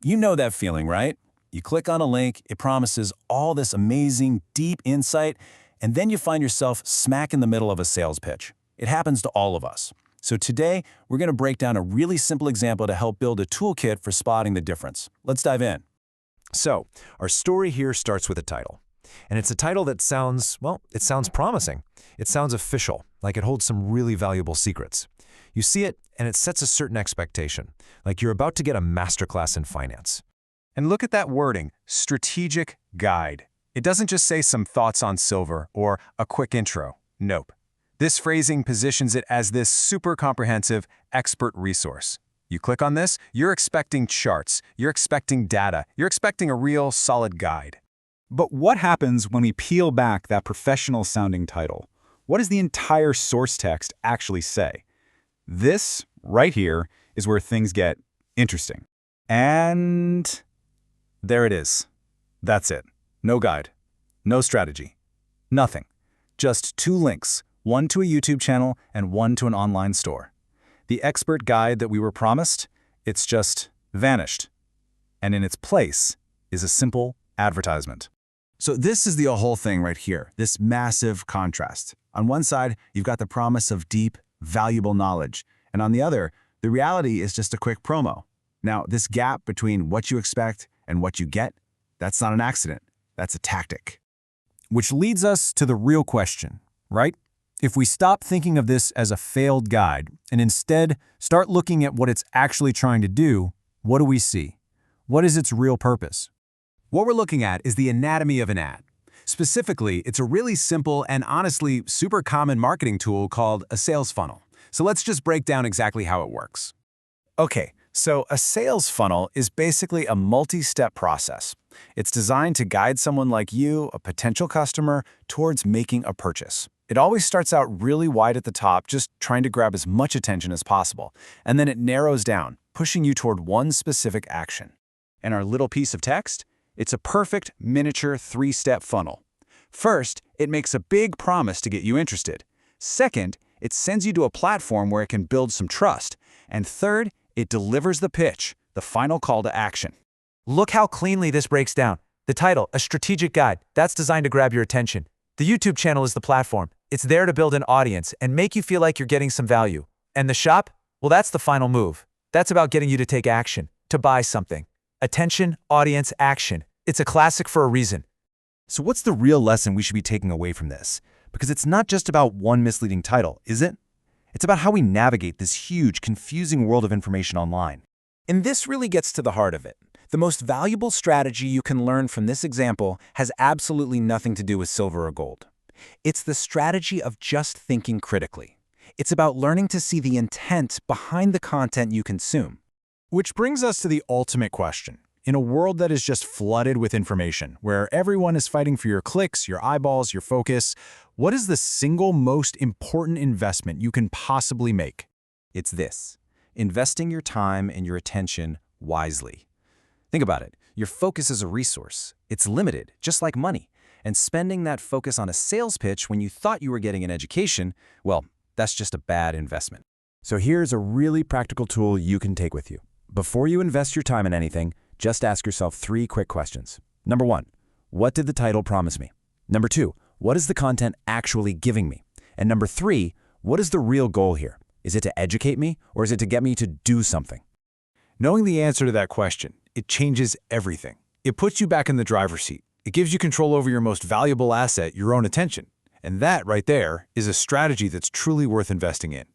You know that feeling, right? You click on a link, it promises all this amazing, deep insight, and then you find yourself smack in the middle of a sales pitch. It happens to all of us. So today, we're going to break down a really simple example to help build a toolkit for spotting the difference. Let's dive in. So, our story here starts with a title. And it's a title that sounds, well, it sounds promising. It sounds official, like it holds some really valuable secrets. You see it, and it sets a certain expectation, like you're about to get a masterclass in finance. And look at that wording, strategic guide. It doesn't just say some thoughts on silver or a quick intro. Nope. This phrasing positions it as this super comprehensive expert resource. You click on this, you're expecting charts, you're expecting data, you're expecting a real solid guide. But what happens when we peel back that professional-sounding title? What does the entire source text actually say? This, right here, is where things get interesting. And there it is. That's it. No guide. No strategy. Nothing. Just two links, one to a YouTube channel and one to an online store. The expert guide that we were promised, it's just vanished. And in its place is a simple advertisement. So this is the whole thing right here, this massive contrast. On one side, you've got the promise of deep, valuable knowledge, and on the other, the reality is just a quick promo. Now, this gap between what you expect and what you get, that's not an accident, that's a tactic. Which leads us to the real question, right? If we stop thinking of this as a failed guide and instead start looking at what it's actually trying to do, what do we see? What is its real purpose? What we're looking at is the anatomy of an ad. Specifically, it's a really simple and honestly super common marketing tool called a sales funnel. So let's just break down exactly how it works. Okay, so a sales funnel is basically a multi-step process. It's designed to guide someone like you, a potential customer, towards making a purchase. It always starts out really wide at the top, just trying to grab as much attention as possible, and then it narrows down, pushing you toward one specific action. And our little piece of text? It's a perfect miniature three-step funnel. First, it makes a big promise to get you interested. Second, it sends you to a platform where it can build some trust. And third, it delivers the pitch, the final call to action. Look how cleanly this breaks down. The title, a strategic guide, that's designed to grab your attention. The YouTube channel is the platform. It's there to build an audience and make you feel like you're getting some value. And the shop? Well, that's the final move. That's about getting you to take action, to buy something. Attention, audience, action. It's a classic for a reason. So what's the real lesson we should be taking away from this? Because it's not just about one misleading title, is it? It's about how we navigate this huge, confusing world of information online. And this really gets to the heart of it. The most valuable strategy you can learn from this example has absolutely nothing to do with silver or gold. It's the strategy of just thinking critically. It's about learning to see the intent behind the content you consume. Which brings us to the ultimate question. In a world that is just flooded with information, where everyone is fighting for your clicks, your eyeballs, your focus, what is the single most important investment you can possibly make? It's this: investing your time and your attention wisely. Think about it. Your focus is a resource. It's limited, just like money. And spending that focus on a sales pitch when you thought you were getting an education, well, that's just a bad investment. So here's a really practical tool you can take with you. Before you invest your time in anything, just ask yourself 3 quick questions. Number 1, what did the title promise me? Number 2, what is the content actually giving me? And number 3, what is the real goal here? Is it to educate me, or is it to get me to do something? Knowing the answer to that question, it changes everything. It puts you back in the driver's seat. It gives you control over your most valuable asset, your own attention. And that right there is a strategy that's truly worth investing in.